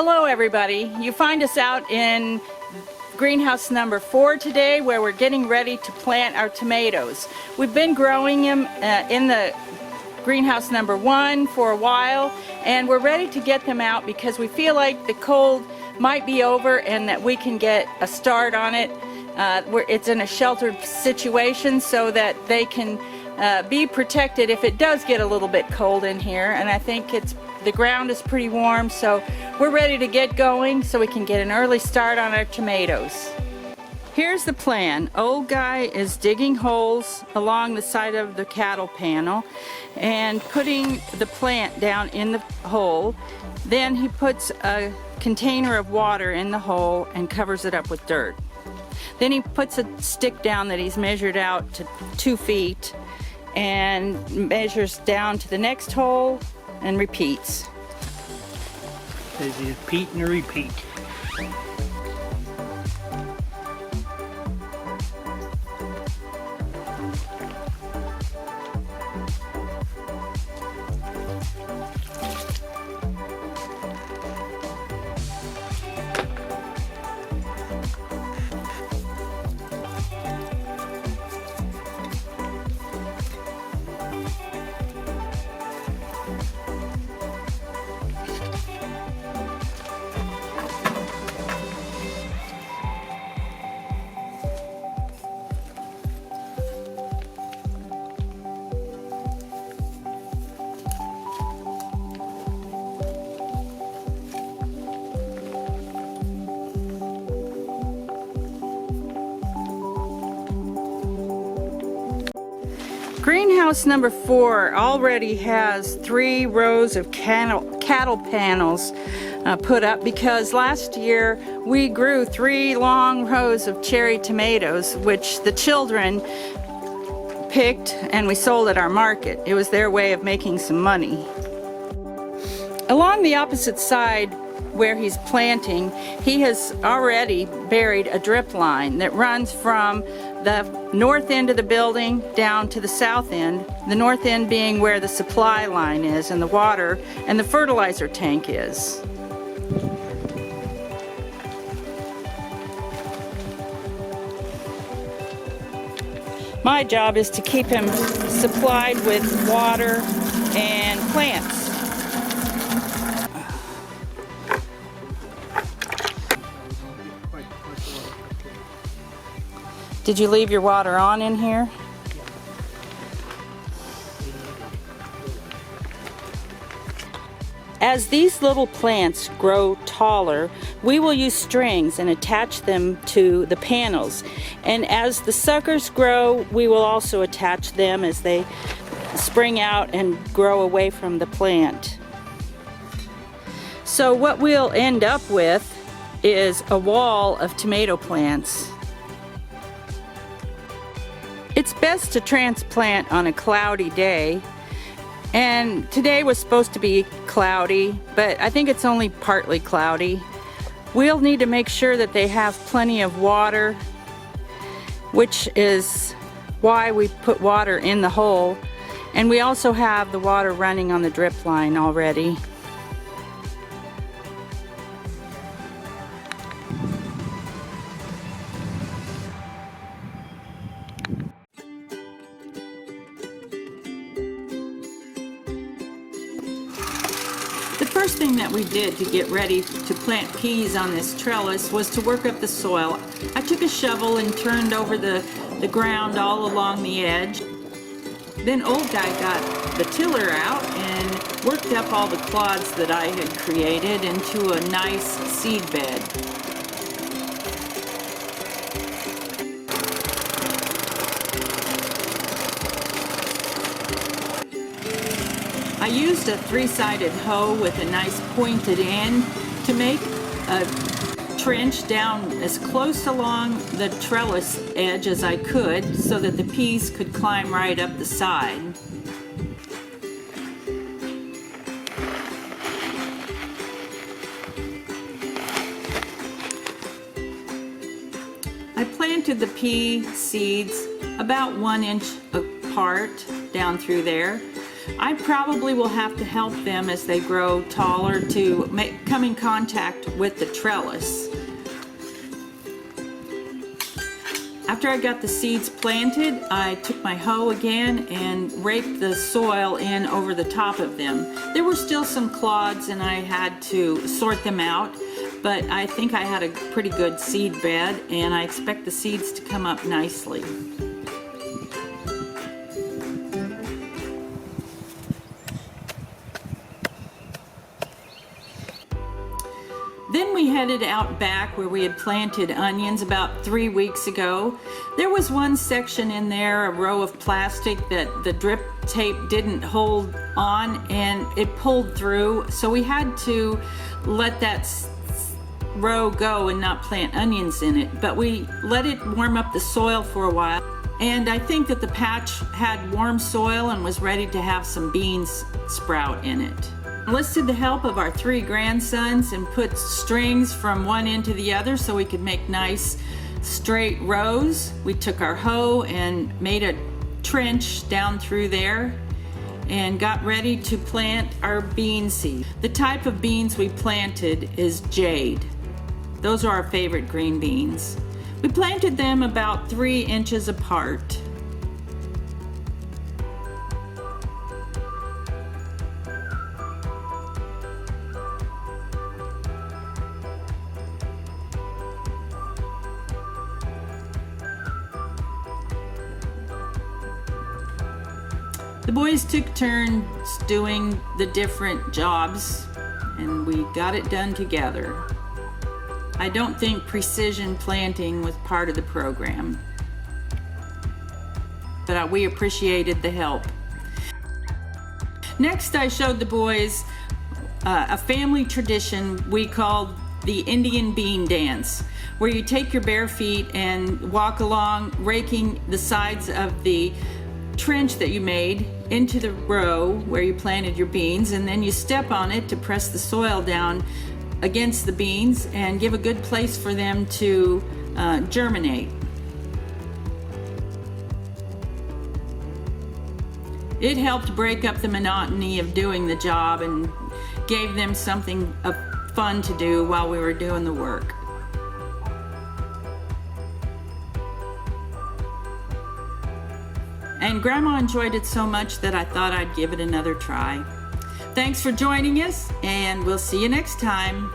Hello everybody. You find us out in greenhouse number 4 today, where we're getting ready to plant our tomatoes. We've been growing them in the greenhouse number 1 for a while, and we're ready to get them out because we feel like the cold might be over and that we can get a start on it. It's in a sheltered situation so that they can be protected if it does get a little bit cold in here, and I think the ground is pretty warm, so we're ready to get going so we can get an early start on our tomatoes. Here's the plan. Old guy is digging holes along the side of the cattle panel and putting the plant down in the hole. Then he puts a container of water in the hole and covers it up with dirt. Then he puts a stick down that he's measured out to 2 feet and measures down to the next hole and repeats. There's a repeat and a repeat. Greenhouse number 4 already has 3 rows of cattle panels put up because last year we grew 3 long rows of cherry tomatoes, which the children picked and we sold at our market. It was their way of making some money. Along the opposite side where he's planting, he has already buried a drip line that runs from the north end of the building down to the south end, the north end being where the supply line is and the water and the fertilizer tank is. My job is to keep him supplied with water and plants. Did you leave your water on in here? As these little plants grow taller, we will use strings and attach them to the panels. And as the suckers grow, we will also attach them as they spring out and grow away from the plant. So what we'll end up with is a wall of tomato plants. It's best to transplant on a cloudy day, and today was supposed to be cloudy, but I think it's only partly cloudy. We'll need to make sure that they have plenty of water, which is why we put water in the hole, and we also have the water running on the drip line already. The first thing that we did to get ready to plant peas on this trellis was to work up the soil. I took a shovel and turned over the ground all along the edge. Then old guy got the tiller out and worked up all the clods that I had created into a nice seed bed. I used a 3-sided hoe with a nice pointed end to make a trench down as close along the trellis edge as I could so that the peas could climb right up the side. I planted the pea seeds about 1 inch apart down through there. I probably will have to help them as they grow taller to come in contact with the trellis. After I got the seeds planted, I took my hoe again and raked the soil in over the top of them. There were still some clods and I had to sort them out, but I think I had a pretty good seed bed and I expect the seeds to come up nicely. Then we headed out back where we had planted onions about 3 weeks ago. There was one section in there, a row of plastic that the drip tape didn't hold on and it pulled through. So we had to let that row go and not plant onions in it. But we let it warm up the soil for a while. And I think that the patch had warm soil and was ready to have some beans sprout in it. Enlisted the help of our 3 grandsons and put strings from one end to the other so we could make nice straight rows. We took our hoe and made a trench down through there and got ready to plant our bean seed. The type of beans we planted is jade. Those are our favorite green beans. We planted them about 3 inches apart. The boys took turns doing the different jobs and we got it done together. I don't think precision planting was part of the program, but we appreciated the help. Next, I showed the boys a family tradition we called the Indian bean dance, where you take your bare feet and walk along raking the sides of the trench that you made into the row where you planted your beans, and then you step on it to press the soil down against the beans and give a good place for them to germinate. It helped break up the monotony of doing the job and gave them something fun to do while we were doing the work. And Grandma enjoyed it so much that I thought I'd give it another try. Thanks for joining us, and we'll see you next time.